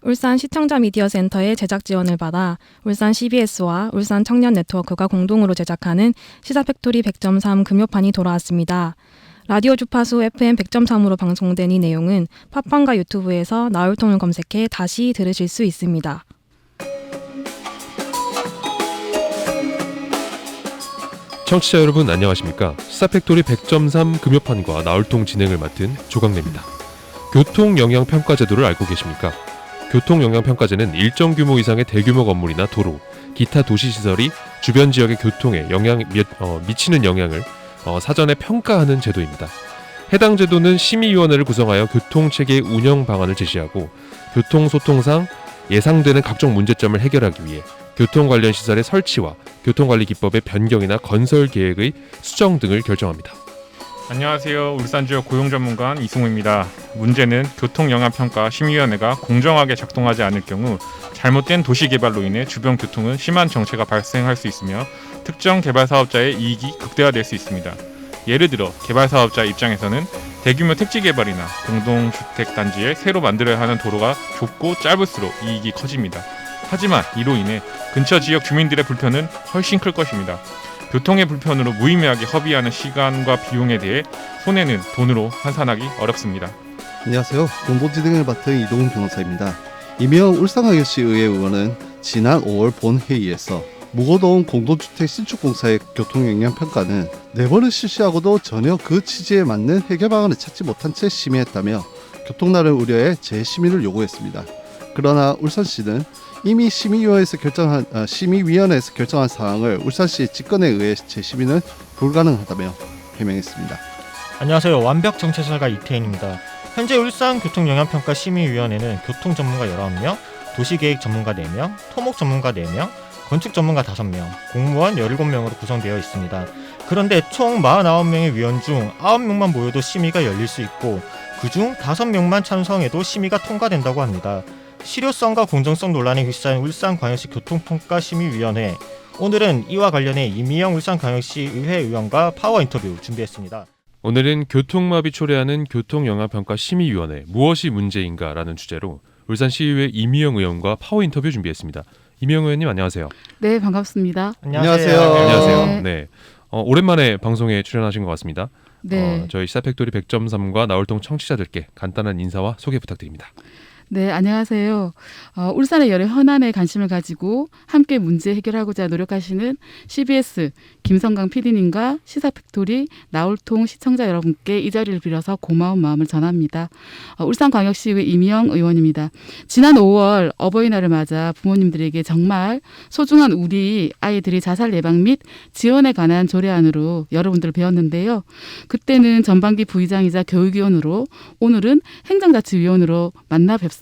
울산 시청자 미디어 센터의 제작 지원을 받아 울산 CBS와 울산 청년 네트워크가 공동으로 제작하는 시사팩토리 100.3 금요판이 돌아왔습니다. 라디오 주파수 FM 100.3으로 방송된 이 내용은 팟빵과 유튜브에서 나울통을 검색해 다시 들으실 수 있습니다. 청취자 여러분 안녕하십니까? 시사팩토리 100.3 금요판과 나울통 진행을 맡은 조강래입니다. 교통영향평가제도를 알고 계십니까? 교통영향평가제는 일정 규모 이상의 대규모 건물이나 도로, 기타 도시시설이 주변 지역의 교통에 미치는 영향을 사전에 평가하는 제도입니다. 해당 제도는 심의위원회를 구성하여 교통체계 운영 방안을 제시하고 교통소통상 예상되는 각종 문제점을 해결하기 위해 교통 관련 시설의 설치와 교통관리 기법의 변경이나 건설 계획의 수정 등을 결정합니다. 안녕하세요. 울산지역 고용전문가 이승우입니다. 문제는 교통영향평가 심의위원회가 공정하게 작동하지 않을 경우 잘못된 도시개발로 인해 주변 교통은 심한 정체가 발생할 수 있으며 특정 개발사업자의 이익이 극대화될 수 있습니다. 예를 들어 개발사업자 입장에서는 대규모 택지개발이나 공동주택단지에 새로 만들어야 하는 도로가 좁고 짧을수록 이익이 커집니다. 하지만 이로 인해 근처 지역 주민들의 불편은 훨씬 클 것입니다. 교통의 불편으로 무의미하게 허비하는 시간과 비용에 대해 손해는 돈으로 환산하기 어렵습니다. 안녕하세요. 공보진행을 맡은 이동훈 변호사입니다. 이명 울산광역시 의회 의원은 지난 5월 본회의에서 무고동 공동주택 신축공사의 교통영향평가는 4번을 실시하고도 전혀 그 취지에 맞는 해결 방안을 찾지 못한 채 심의했다며 교통난을 우려해 재심의를 요구했습니다. 그러나 울산시는 이미 심의위원회에서 결정한 사항을 울산시 직권에 의해 재심의는 불가능하다며 해명했습니다. 안녕하세요. 완벽 정체설가 이태인입니다. 현재 울산 교통영향평가 심의위원회는 교통 전문가 19명, 도시계획 전문가 4명, 토목 전문가 4명, 건축 전문가 5명, 공무원 17명으로 구성되어 있습니다. 그런데 총 49명의 위원 중 9명만 모여도 심의가 열릴 수 있고 그중 5명만 찬성해도 심의가 통과된다고 합니다. 실효성과 공정성 논란에 휩싸인 울산광역시 교통평가심의위원회, 오늘은 이와 관련해 이미영 울산광역시 의회 의원과 파워 인터뷰 준비했습니다. 오늘은 교통마비 초래하는 교통영향평가 심의위원회 무엇이 문제인가라는 주제로 울산시의회 이미영 의원과 파워 인터뷰 준비했습니다. 이미영 의원님 안녕하세요. 네, 반갑습니다. 안녕하세요. 안녕하세요. 네. 오랜만에 방송에 출연하신 것 같습니다. 네. 저희 시사팩토리 100.3과 나울통 청취자들께 간단한 인사와 소개 부탁드립니다. 네, 안녕하세요. 울산의 여러 현안에 관심을 가지고 함께 문제 해결하고자 노력하시는 CBS 김성강 PD님과 시사팩토리 나울통 시청자 여러분께 이 자리를 빌어서 고마운 마음을 전합니다. 울산광역시의 이미영 의원입니다. 지난 5월 어버이날을 맞아 부모님들에게 정말 소중한 우리 아이들이 자살 예방 및 지원에 관한 조례안으로 여러분들을 배웠는데요. 그때는 전반기 부의장이자 교육위원으로, 오늘은 행정자치위원으로 만나 뵙습니다.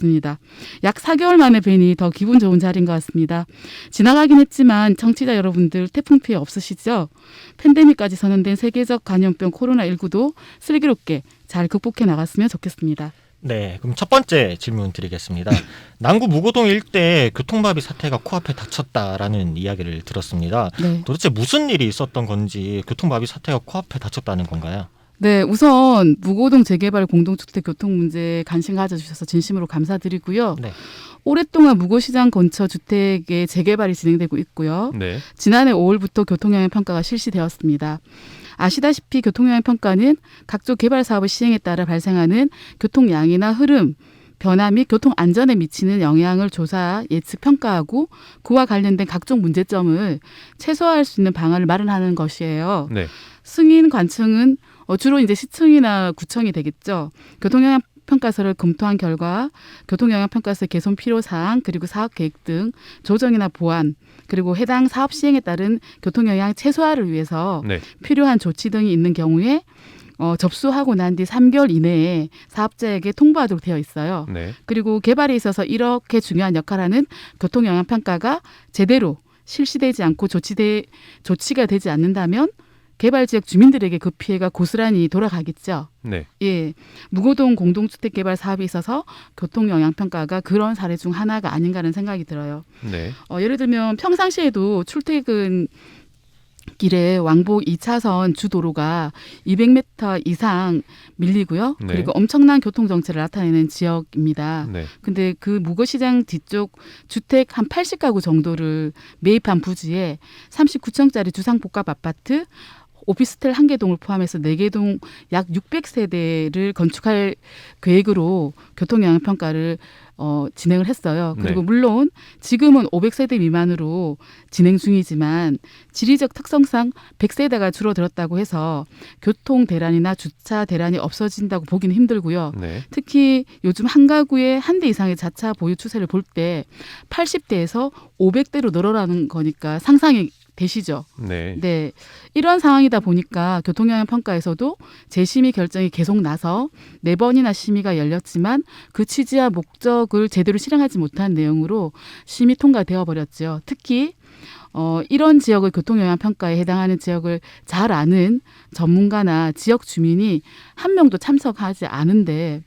약 4개월 만에 뵈니 더 기분 좋은 자리인 것 같습니다. 지나가긴 했지만 청취자 여러분들 태풍 피해 없으시죠? 팬데믹까지 선언된 세계적 감염병 코로나19도 슬기롭게 잘 극복해 나갔으면 좋겠습니다. 네, 그럼 첫 번째 질문 드리겠습니다. 남구 무고동 일대에 교통마비 사태가 코앞에 닥쳤다라는 이야기를 들었습니다. 네. 도대체 무슨 일이 있었던 건지 교통마비 사태가 코앞에 닥쳤다는 건가요? 네, 우선 무고동 재개발 공동주택 교통 문제에 관심 가져주셔서 진심으로 감사드리고요. 네. 오랫동안 무고시장 근처 주택의 재개발이 진행되고 있고요. 네. 지난해 5월부터 교통영향평가가 실시되었습니다. 아시다시피 교통영향평가는 각종 개발 사업의 시행에 따라 발생하는 교통량이나 흐름, 변화 및 교통안전에 미치는 영향을 조사, 예측, 평가하고 그와 관련된 각종 문제점을 최소화할 수 있는 방안을 마련하는 것이에요. 네. 승인 관청은 주로 이제 시청이나 구청이 되겠죠. 교통영향평가서를 검토한 결과 교통영향평가서의 개선 필요사항, 그리고 사업계획 등 조정이나 보완, 그리고 해당 사업 시행에 따른 교통영향 최소화를 위해서 네. 필요한 조치 등이 있는 경우에 접수하고 난 뒤 3개월 이내에 사업자에게 통보하도록 되어 있어요. 네. 그리고 개발에 있어서 이렇게 중요한 역할을 하는 교통영향평가가 제대로 실시되지 않고 조치가 되지 않는다면 개발 지역 주민들에게 그 피해가 고스란히 돌아가겠죠. 네. 예, 무고동 공동주택 개발 사업에 있어서 교통 영향 평가가 그런 사례 중 하나가 아닌가라는 생각이 들어요. 네. 예를 들면 평상시에도 출퇴근 길에 왕복 2차선 주도로가 200m 이상 밀리고요. 네. 그리고 엄청난 교통 정체를 나타내는 지역입니다. 네. 근데 그 무거시장 뒤쪽 주택 한 80가구 정도를 매입한 부지에 39층짜리 주상복합 아파트, 오피스텔 1개 동을 포함해서 4개 동 약 600세대를 건축할 계획으로 교통영향평가를 진행을 했어요. 그리고 네. 물론 지금은 500세대 미만으로 진행 중이지만 지리적 특성상 100세대가 줄어들었다고 해서 교통 대란이나 주차 대란이 없어진다고 보기는 힘들고요. 네. 특히 요즘 한 가구에 한 대 이상의 자차 보유 추세를 볼 때 80대에서 500대로 늘어나는 거니까 상상이 되시죠. 네. 네, 이런 상황이다 보니까 교통영향 평가에서도 재심의 결정이 계속 나서 4번이나 심의가 열렸지만 그 취지와 목적을 제대로 실행하지 못한 내용으로 심의 통과되어 버렸죠. 특히 이런 지역의 교통영향 평가에 해당하는 지역을 잘 아는 전문가나 지역 주민이 한 명도 참석하지 않은데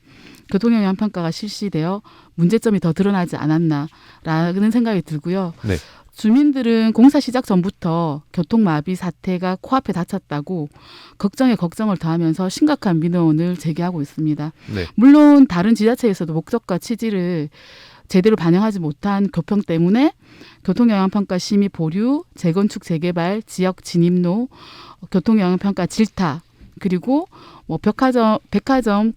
교통영향 평가가 실시되어 문제점이 더 드러나지 않았나라는 생각이 들고요. 네. 주민들은 공사 시작 전부터 교통마비 사태가 코앞에 닥쳤다고 걱정에 걱정을 더하면서 심각한 민원을 제기하고 있습니다. 네. 물론 다른 지자체에서도 목적과 취지를 제대로 반영하지 못한 교평 때문에 교통영향평가 심의 보류, 재건축 재개발, 지역 진입로, 교통영향평가 질타, 그리고 뭐 백화점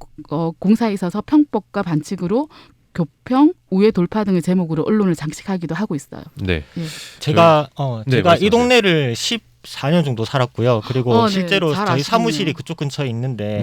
공사에 있어서 평법과 반칙으로 교평, 우회 돌파 등의 제목으로 언론을 장식하기도 하고 있어요. 네. 제가 네, 제가 말씀하세요. 이 동네를 14년 정도 살았고요. 그리고 네. 실제로 잘 저희 아시네요. 사무실이 그쪽 근처에 있는데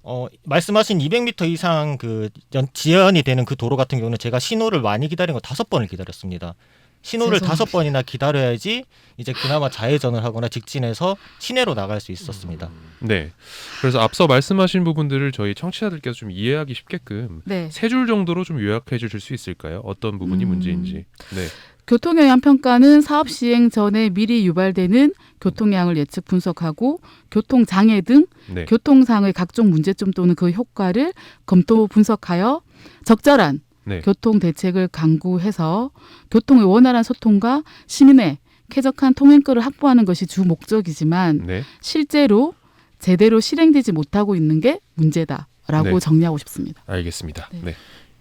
네. 말씀하신 200m 이상 그 지연이 되는 그 도로 같은 경우는 제가 신호를 많이 기다린 거 5번을 기다렸습니다. 신호를 죄송합니다. 5번이나 기다려야지 이제 그나마 좌회전을 하거나 직진해서 시내로 나갈 수 있었습니다. 네. 그래서 앞서 말씀하신 부분들을 저희 청취자들께서 좀 이해하기 쉽게끔 네. 3줄 정도로 좀 요약해 주실 수 있을까요? 어떤 부분이 문제인지. 네. 교통영향 평가는 사업 시행 전에 미리 유발되는 교통량을 예측 분석하고 교통장애 등 네. 교통상의 각종 문제점 또는 그 효과를 검토 분석하여 적절한 네. 교통 대책을 강구해서 교통의 원활한 소통과 시민의 쾌적한 통행거를 확보하는 것이 주 목적이지만 네. 실제로 제대로 실행되지 못하고 있는 게 문제다라고 네. 정리하고 싶습니다. 알겠습니다. 네. 네.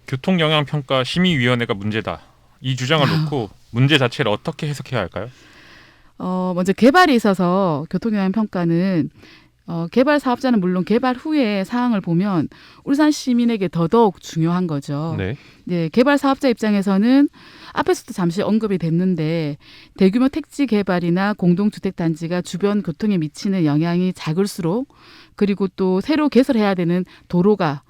교통영향평가 심의위원회가 문제다. 이 주장을 놓고 문제 자체를 어떻게 해석해야 할까요? 먼저 개발에 있어서 교통영향 평가는 개발 사업자는 물론 개발 후에 사항을 보면 울산 시민에게 더더욱 중요한 거죠. 네. 네, 개발 사업자 입장에서는 앞에서도 잠시 언급이 됐는데 대규모 택지 개발이나 공동주택 단지가 주변 교통에 미치는 영향이 작을수록 그리고 또 새로 개설해야 되는 도로가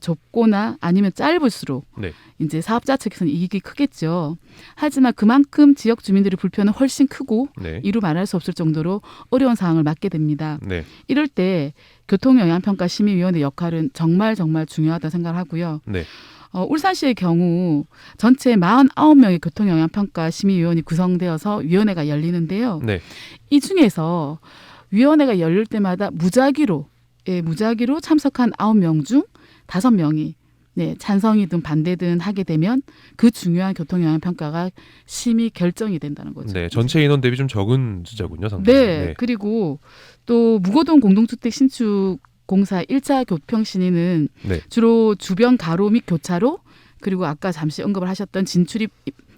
좁거나 아니면 짧을수록 네. 이제 사업자 측에서는 이익이 크겠죠. 하지만 그만큼 지역 주민들의 불편은 훨씬 크고 네. 이루 말할 수 없을 정도로 어려운 상황을 맞게 됩니다. 네. 이럴 때 교통영향평가 심의위원회 역할은 정말 중요하다 생각하고요. 네. 울산시의 경우 전체 49명의 교통영향평가 심의위원이 구성되어서 위원회가 열리는데요. 네. 이 중에서 위원회가 열릴 때마다 무작위로 참석한 9명 중 5명이 찬성이든 반대든 하게 되면 그 중요한 교통영향 평가가 심의 결정이 된다는 거죠. 네. 전체 인원 대비 좀 적은 숫자군요, 상당히. 네. 그리고 또 무거동 공동주택 신축 공사 1차 교평 심의는 네. 주로 주변 가로 및 교차로 그리고 아까 잠시 언급을 하셨던 진출입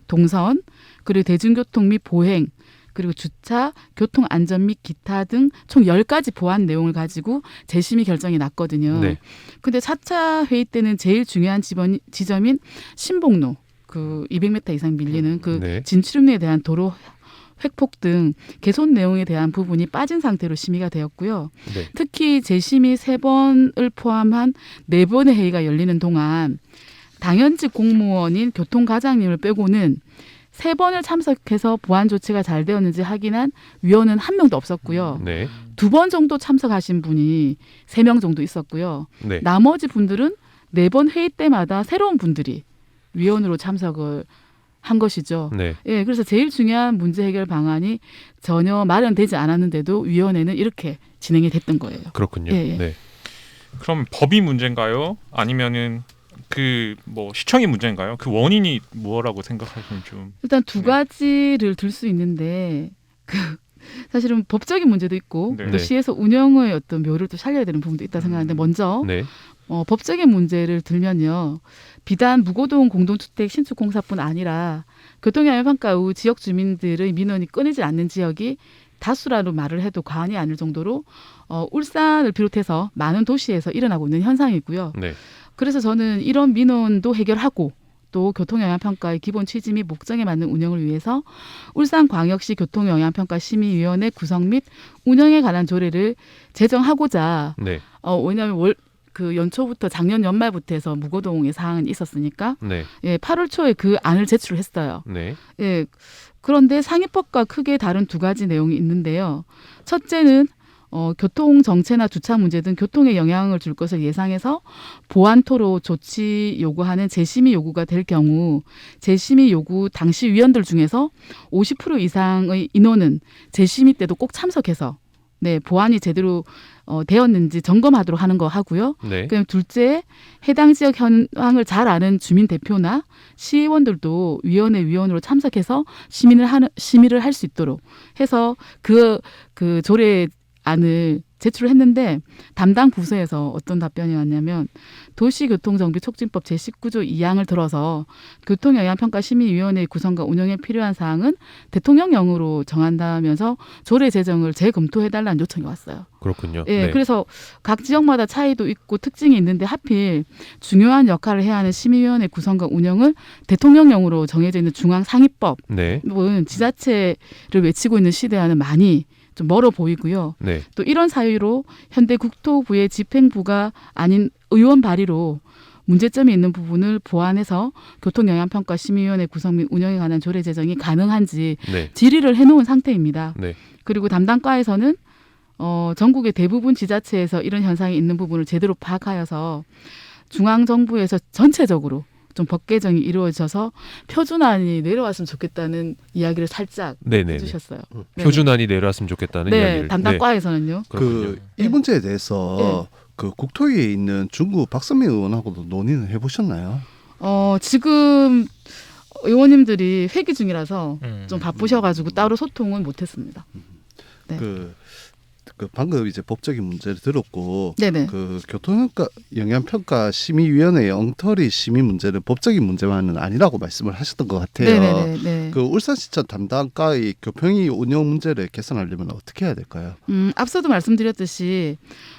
동선 그리고 대중교통 및 보행 그리고 주차, 교통 안전 및 기타 등 총 10가지 보완 내용을 가지고 재심의 결정이 났거든요. 네. 근데 4차 회의 때는 제일 중요한 지점인 신봉로 그 200m 이상 밀리는 그 네. 진출입로에 대한 도로 획폭 등 개선 내용에 대한 부분이 빠진 상태로 심의가 되었고요. 네. 특히 재심의 3번을 포함한 4번의 회의가 열리는 동안 당연직 공무원인 교통과장님을 빼고는 3번을 참석해서 보안 조치가 잘 되었는지 확인한 위원은 한 명도 없었고요. 네. 2번 정도 참석하신 분이 3명 정도 있었고요. 네. 나머지 분들은 4번 회의 때마다 새로운 분들이 위원으로 참석을 한 것이죠. 네. 예, 그래서 제일 중요한 문제 해결 방안이 전혀 마련되지 않았는데도 위원회는 이렇게 진행이 됐던 거예요. 그렇군요. 예, 예. 네. 그럼 법이 문제인가요? 아니면은 시청이 문제인가요? 그 원인이 뭐라고 생각하시면 좀 일단 두 네. 가지를 들 수 있는데 그 사실은 법적인 문제도 있고 네. 또 시에서 운영의 어떤 묘를 또 살려야 되는 부분도 있다 생각하는데 먼저 네. 법적인 문제를 들면요. 비단 무고동 공동주택 신축 공사뿐 아니라 교통영향평가 후 지역 주민들의 민원이 끊이지 않는 지역이 다수라는 말을 해도 과언이 아닐 정도로 울산을 비롯해서 많은 도시에서 일어나고 있는 현상이고요. 네. 그래서 저는 이런 민원도 해결하고 또 교통영향평가의 기본 취지 및 목적에 맞는 운영을 위해서 울산광역시 교통영향평가심의위원회 구성 및 운영에 관한 조례를 제정하고자 네. 왜냐하면 그 연초부터 작년 연말부터 해서 무고동의 사항은 있었으니까 네. 8월 초에 그 안을 제출을 했어요. 네. 그런데 상위법과 크게 다른 두 가지 내용이 있는데요. 첫째는 교통 정체나 주차 문제 등 교통에 영향을 줄 것을 예상해서 보완토로 조치 요구하는 재심의 요구가 될 경우 재심의 요구 당시 위원들 중에서 50% 이상의 인원은 재심의 때도 꼭 참석해서 보완이 제대로 되었는지 점검하도록 하는 거 하고요. 네. 그다음 둘째, 해당 지역 현황을 잘 아는 주민 대표나 시의원들도 위원으로 참석해서 심의를 할 수 있도록 해서 그 조례안을 제출을 했는데 담당 부서에서 어떤 답변이 왔냐면 도시교통정비촉진법 제19조 2항을 들어서 교통영향평가심의위원회 구성과 운영에 필요한 사항은 대통령령으로 정한다면서 조례 제정을 재검토해달라는 요청이 왔어요. 그렇군요. 예, 네. 그래서 각 지역마다 차이도 있고 특징이 있는데 하필 중요한 역할을 해야 하는 심의위원회 구성과 운영을 대통령령으로 정해져 있는 중앙상위법은 네. 지자체를 외치고 있는 시대와는 많이 좀 멀어 보이고요. 네. 또 이런 사유로 현대 국토부의 집행부가 아닌 의원 발의로 문제점이 있는 부분을 보완해서 교통영향평가심의위원회 구성 및 운영에 관한 조례 제정이 가능한지 네. 질의를 해놓은 상태입니다. 네. 그리고 담당과에서는 전국의 대부분 지자체에서 이런 현상이 있는 부분을 제대로 파악하여서 중앙정부에서 전체적으로 좀 법 개정이 이루어져서 표준안이 내려왔으면 좋겠다는 이야기를 살짝 네네. 해주셨어요. 표준안이 내려왔으면 좋겠다는 네, 이야기를. 담당과에서는요. 그렇군요. 이 네. 문제에 대해서 그 국토위에 있는 중구 박선미 의원하고도 논의는 해보셨나요? 지금 의원님들이 회기 중이라서 좀 바쁘셔가지고 따로 소통은 못했습니다. 네. 그 방금 이제 법적인 문제를 들었고 네네. 그 교통영향평가 심의위원회의 엉터리 심의 문제는 법적인 문제만은 아니라고 말씀을 하셨던 것 같아요. 네네네. 그 울산시청 담당과의 교평위 운영 문제를 개선하려면 어떻게 해야 될까요? 앞서도 말씀드렸듯이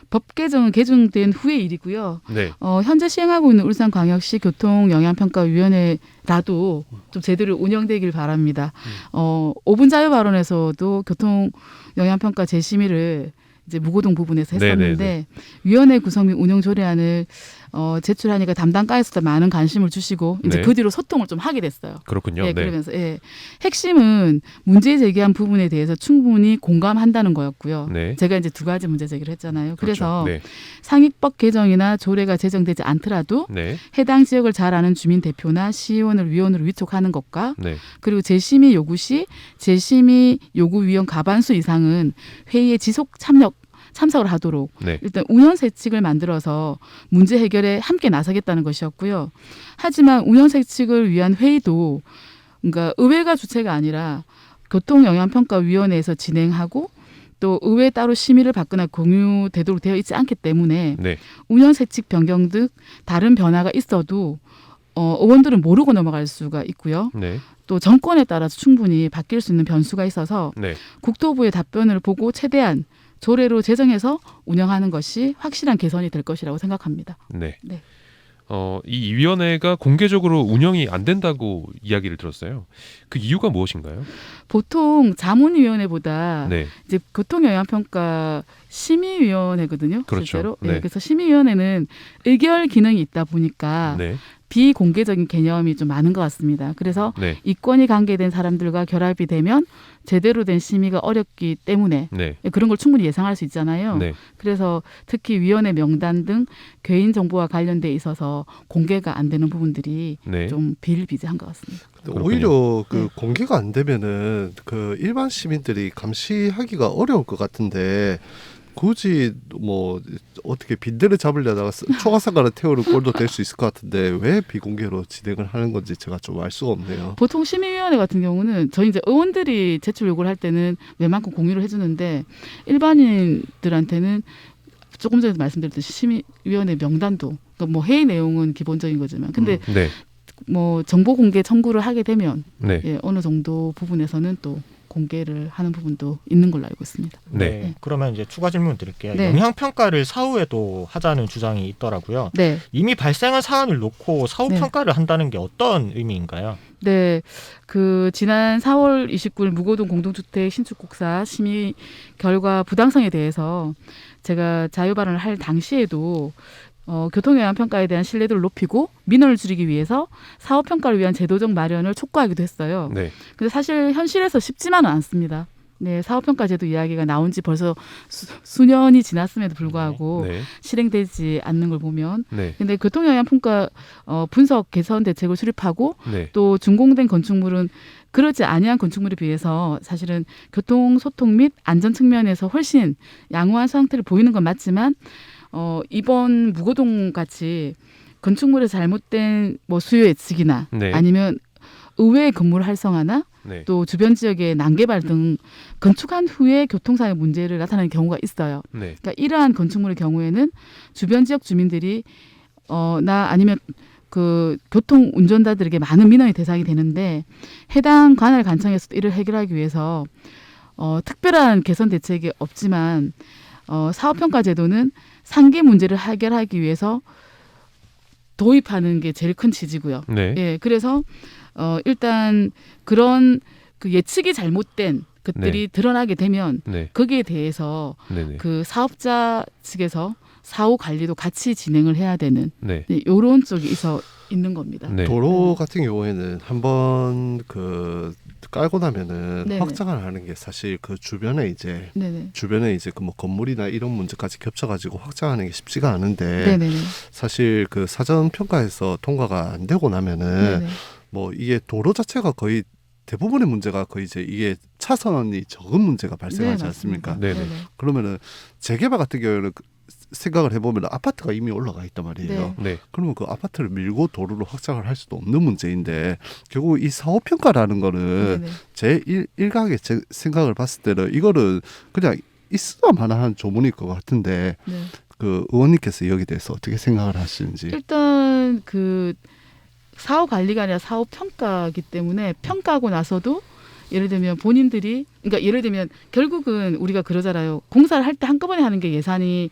법 개정은 개정된 후의 일이고요. 네. 현재 시행하고 있는 울산광역시 교통영향평가위원회라도 좀 제대로 운영되길 바랍니다. 5분 자유 발언에서도 교통영향평가 재심의를 이제 무고동 부분에서 했었는데 네네네. 위원회 구성 및 운영 조례안을 제출하니까 담당과에서도 많은 관심을 주시고 이제 네. 그 뒤로 소통을 좀 하게 됐어요. 그렇군요. 예, 네. 그러면서 핵심은 문제 제기한 부분에 대해서 충분히 공감한다는 거였고요. 네. 제가 이제 두 가지 문제 제기를 했잖아요. 그래서 그렇죠. 상위법 개정이나 조례가 제정되지 않더라도 네. 해당 지역을 잘 아는 주민 대표나 시의원을 위원으로 위촉하는 것과 네. 그리고 재심의 요구 시 재심의 요구 위원 과반수 이상은 회의에 지속 참석을 하도록 네. 일단 운영세칙을 만들어서 문제 해결에 함께 나서겠다는 것이었고요. 하지만 운영세칙을 위한 회의도 그러니까 의회가 주체가 아니라 교통영향평가위원회에서 진행하고 또 의회 따로 심의를 받거나 공유되도록 되어 있지 않기 때문에 네. 운영세칙 변경 등 다른 변화가 있어도 의원들은 모르고 넘어갈 수가 있고요. 네. 또 정권에 따라서 충분히 바뀔 수 있는 변수가 있어서 네. 국토부의 답변을 보고 최대한 조례로 제정해서 운영하는 것이 확실한 개선이 될 것이라고 생각합니다. 네. 네. 이 위원회가 공개적으로 운영이 안 된다고 이야기를 들었어요. 그 이유가 무엇인가요? 보통 자문위원회보다 네. 이제 교통영향평가 심의위원회거든요. 그렇죠. 실제로. 네. 그래서 심의위원회는 의결 기능이 있다 보니까 네. 비공개적인 개념이 좀 많은 것 같습니다. 그래서 네. 이권이 관계된 사람들과 결합이 되면 제대로 된 심의가 어렵기 때문에 네. 그런 걸 충분히 예상할 수 있잖아요. 네. 그래서 특히 위원회 명단 등 개인 정보와 관련돼 있어서 공개가 안 되는 부분들이 네. 좀 비일비재한 것 같습니다. 그렇군요. 오히려 그 네. 공개가 안 되면은 그 일반 시민들이 감시하기가 어려울 것 같은데 굳이 뭐 어떻게 빈대를 잡으려다가 초가상가를 태우는 꼴도 될 수 있을 것 같은데 왜 비공개로 진행을 하는 건지 제가 좀 알 수가 없네요. 보통 심의위원회 같은 경우는 저희 이제 의원들이 제출 요구를 할 때는 웬만큼 공유를 해주는데 일반인들한테는 조금 전에 말씀드렸듯이 심의위원회 명단도 그러니까 뭐 회의 내용은 기본적인 거지만 근데 네. 뭐 정보 공개 청구를 하게 되면 네. 예, 어느 정도 부분에서는 또 공개를 하는 부분도 있는 걸로 알고 있습니다. 네. 그러면 이제 추가 질문 드릴게요. 네. 영향 평가를 사후에도 하자는 주장이 있더라고요. 네, 이미 발생한 사안을 놓고 사후 네. 평가를 한다는 게 어떤 의미인가요? 네, 그 지난 4월 29일 무고동 공동주택 신축공사 심의 결과 부당성에 대해서 제가 자유 발언을 할 당시에도 교통영향 평가에 대한 신뢰도를 높이고 민원을 줄이기 위해서 사후 평가를 위한 제도적 마련을 촉구하기도 했어요. 네. 근데 사실 현실에서 쉽지만은 않습니다. 네, 사후평가제도 이야기가 나온 지 벌써 수년이 지났음에도 불구하고 네. 실행되지 않는 걸 보면 네. 근데 교통영향평가 분석 개선 대책을 수립하고 네. 또 준공된 건축물은 그렇지 아니한 건축물에 비해서 사실은 교통 소통 및 안전 측면에서 훨씬 양호한 상태를 보이는 건 맞지만 이번 무고동 같이 건축물의 잘못된 뭐 수요 예측이나 네. 아니면 의외의 건물 활성화나 네. 또 주변 지역의 난개발 등 건축한 후에 교통상의 문제를 나타내는 경우가 있어요. 네. 그러니까 이러한 건축물의 경우에는 주변 지역 주민들이 나 아니면 그 교통 운전자들에게 많은 민원이 대상이 되는데 해당 관할 관청에서도 이를 해결하기 위해서 특별한 개선 대책이 없지만 사후평가 제도는 상계 문제를 해결하기 위해서 도입하는 게 제일 큰 취지고요. 네. 예, 그래서 일단 그런 그 예측이 잘못된 것들이 드러나게 되면 네. 거기에 대해서 네. 그 사업자 측에서 사후 관리도 같이 진행을 해야 되는 네. 이런 쪽이 있는 겁니다. 네. 도로 같은 경우에는 한번 그 깔고 나면은 네네. 확장을 하는 게 사실 그 주변에 이제 네네. 그 뭐 건물이나 이런 문제까지 겹쳐가지고 확장하는 게 쉽지가 않은데 네네네. 사실 그 사전 평가에서 통과가 안 되고 나면은 네네. 뭐 이게 도로 자체가 거의 대부분의 문제가 거의 이제 이게 차선이 적은 문제가 발생하지 네, 않습니까? 맞습니다. 네네. 그러면은 재개발 같은 경우에는 생각을 해보면 아파트가 이미 올라가 있단 말이에요. 네. 그러면 그 아파트를 밀고 도로로 확장을 할 수도 없는 문제인데 결국 이 사후평가라는 거는 네네. 제 일각의 제 생각을 봤을 때는 이거는 그냥 있어야만 조문일 것 같은데 네. 그 의원님께서 여기 대해서 어떻게 생각을 하시는지. 일단 그 사후 관리가 아니라 사후 평가이기 때문에 평가하고 나서도 예를 들면 본인들이 그러니까 예를 들면 결국은 우리가 그러잖아요. 공사를 할 때 한꺼번에 하는 게 예산이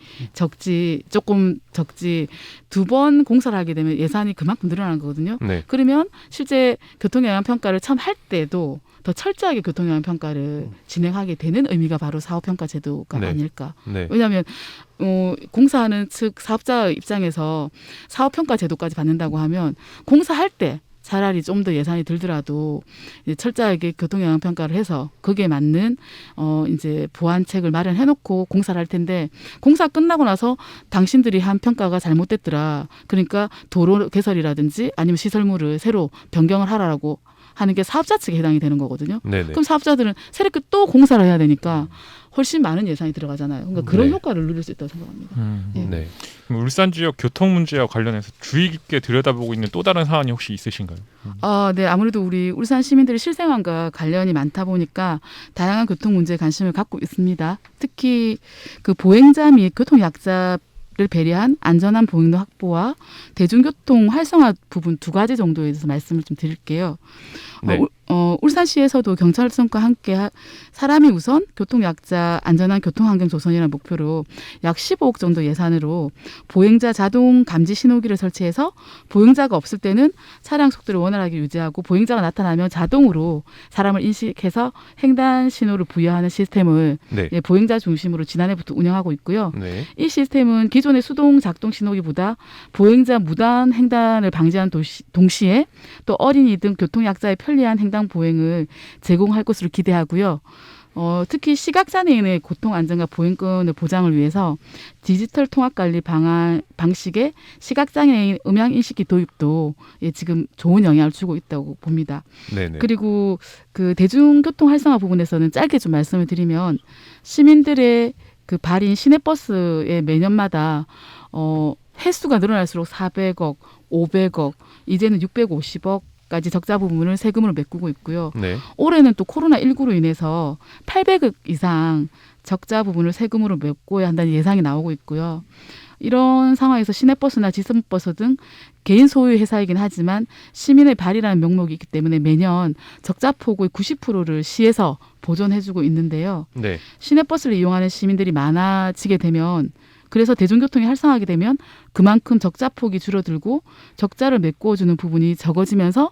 조금 적지 두 번 공사를 하게 되면 예산이 그만큼 늘어나는 거거든요. 네. 그러면 실제 교통영향 평가를 처음 할 때도 더 철저하게 교통영향 평가를 진행하게 되는 의미가 바로 사후평가 제도가 네. 아닐까. 네. 왜냐하면 공사하는 측 사업자 입장에서 사후평가 제도까지 받는다고 하면 공사할 때 차라리 좀 더 예산이 들더라도 이제 철저하게 교통영향 평가를 해서 거기에 맞는 이제 보완책을 마련해놓고 공사를 할 텐데 공사 끝나고 나서 당신들이 한 평가가 잘못됐더라. 그러니까 도로 개설이라든지 아니면 시설물을 새로 변경을 하라고 하는 게 사업자 측에 해당이 되는 거거든요. 네네. 그럼 사업자들은 새롭게 또 공사를 해야 되니까 훨씬 많은 예산이 들어가잖아요. 그러니까 그런 네. 효과를 누릴 수 있다고 생각합니다. 예. 네. 그럼 울산 지역 교통 문제와 관련해서 주의 깊게 들여다보고 있는 또 다른 사안이 혹시 있으신가요? 네, 아무래도 우리 울산 시민들이 실생활과 관련이 많다 보니까 다양한 교통 문제에 관심을 갖고 있습니다. 특히 그 보행자 및 교통 약자를 배려한 안전한 보행로 확보와 대중교통 활성화 부분 두 가지 정도에 대해서 말씀을 좀 드릴게요. 네. 울산시에서도 경찰청과 함께 사람이 우선 교통약자 안전한 교통환경 조성이라는 목표로 약 15억 정도 예산으로 보행자 자동 감지 신호기를 설치해서 보행자가 없을 때는 차량 속도를 원활하게 유지하고 보행자가 나타나면 자동으로 사람을 인식해서 횡단 신호를 부여하는 시스템을 네. 보행자 중심으로 지난해부터 운영하고 있고요. 네. 이 시스템은 기존의 수동 작동 신호기보다 보행자 무단 횡단을 방지하는 동시에 또 어린이 등 교통약자의 편리한 횡단 보행을 제공할 것으로 기대하고요. 특히 시각장애인의 교통 안전과 보행권의 보장을 위해서 디지털 통합관리 방식의 시각장애인 음향인식기 도입도 지금 좋은 영향을 주고 있다고 봅니다. 네네. 그리고 그 대중교통 활성화 부분에서는 짧게 좀 말씀을 드리면 시민들의 그 발인 시내버스에 매년마다 횟수가 늘어날수록 400억, 500억, 이제는 650억까지 적자 부분을 세금으로 메꾸고 있고요. 네. 올해는 또 코로나19로 인해서 800억 이상 적자 부분을 세금으로 메꿔야 한다는 예상이 나오고 있고요. 이런 상황에서 시내버스나 지선버스 등 개인 소유 회사이긴 하지만 시민의 발이라는 명목이 있기 때문에 매년 적자 폭의 90%를 시에서 보존해주고 있는데요. 네. 시내버스를 이용하는 시민들이 많아지게 되면 그래서 대중교통이 활성화하게 되면 그만큼 적자 폭이 줄어들고 적자를 메꿔주는 부분이 적어지면서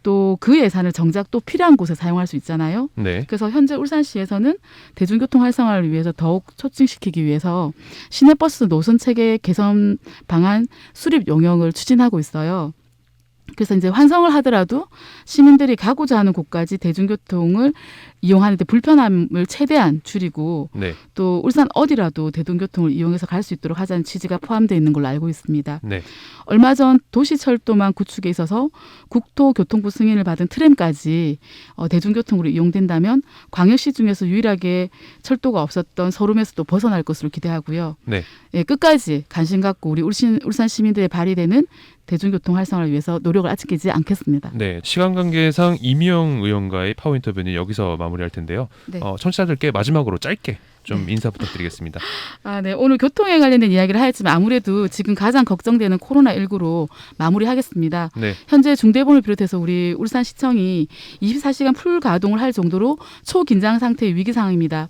또 그 예산을 정작 또 필요한 곳에 사용할 수 있잖아요. 네. 그래서 현재 울산시에서는 대중교통 활성화를 위해서 더욱 촉진시키기 위해서 시내버스 노선 체계 개선 방안 수립 용역을 추진하고 있어요. 그래서 이제 환성을 하더라도 시민들이 가고자 하는 곳까지 대중교통을 이용하는 데 불편함을 최대한 줄이고 네. 또 울산 어디라도 대중교통을 이용해서 갈 수 있도록 하자는 취지가 포함되어 있는 걸로 알고 있습니다. 네. 얼마 전 도시철도망 구축에 있어서 국토교통부 승인을 받은 트램까지 대중교통으로 이용된다면 광역시 중에서 유일하게 철도가 없었던 서름에서도 벗어날 것으로 기대하고요. 네. 예, 끝까지 관심 갖고 우리 울산 시민들의 발휘되는 대중교통 활성화를 위해서 노력을 아끼지 않겠습니다. 네. 시간 관계상 이미영 의원과의 파워 인터뷰는 여기서 마무리할 텐데요. 네. 청취자들께 마지막으로 짧게 좀 인사 부탁드리겠습니다. 네. 오늘 교통에 관련된 이야기를 하였지만 아무래도 지금 가장 걱정되는 코로나19로 마무리하겠습니다. 네. 현재 중대본을 비롯해서 우리 울산시청이 24시간 풀 가동을 할 정도로 초긴장 상태의 위기 상황입니다.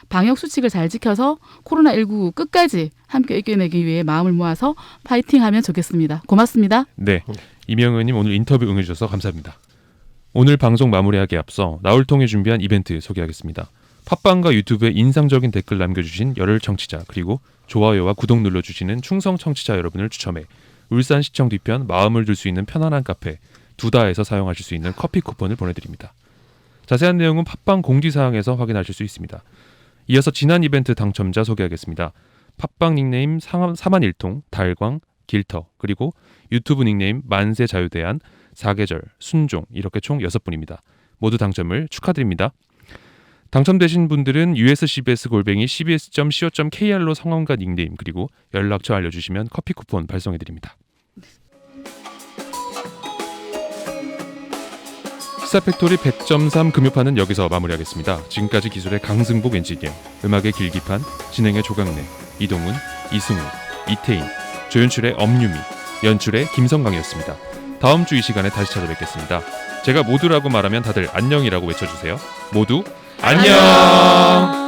방역 수칙을 잘 지켜서 코로나19 끝까지 함께 이겨내기 위해 마음을 모아서 파이팅하면 좋겠습니다. 고맙습니다. 네. 이미영 의원님 오늘 인터뷰 응해주셔서 감사합니다. 오늘 방송 마무리하기에 앞서 나울통에 준비한 이벤트 소개하겠습니다. 팟빵과 유튜브에 인상적인 댓글 남겨주신 열혈 청취자 그리고 좋아요와 구독 눌러주시는 충성 청취자 여러분을 추첨해 울산시청 뒤편 마음을 둘 수 있는 편안한 카페 두다에서 사용하실 수 있는 커피 쿠폰을 보내드립니다. 자세한 내용은 팟빵 공지사항에서 확인하실 수 있습니다. 이어서 지난 이벤트 당첨자 소개하겠습니다. 팟빵 닉네임 사만일통, 달광, 길터 그리고 유튜브 닉네임 만세자유대안, 사계절, 순종 이렇게 총 6분입니다. 모두 당첨을 축하드립니다. 당첨되신 분들은 uscbs@cbs.co.kr로 성함과 닉네임 그리고 연락처 알려주시면 커피 쿠폰 발송해드립니다. 시사팩토리 100.3 금요판은 여기서 마무리하겠습니다. 지금까지 기술의 강승복 엔지니어, 음악의 길기판, 진행의 조강래, 이동훈, 이승우, 이태인, 조연출의 엄유미, 연출의 김성광이었습니다. 다음 주 이 시간에 다시 찾아뵙겠습니다. 제가 모두라고 말하면 다들 안녕이라고 외쳐주세요. 모두 안녕!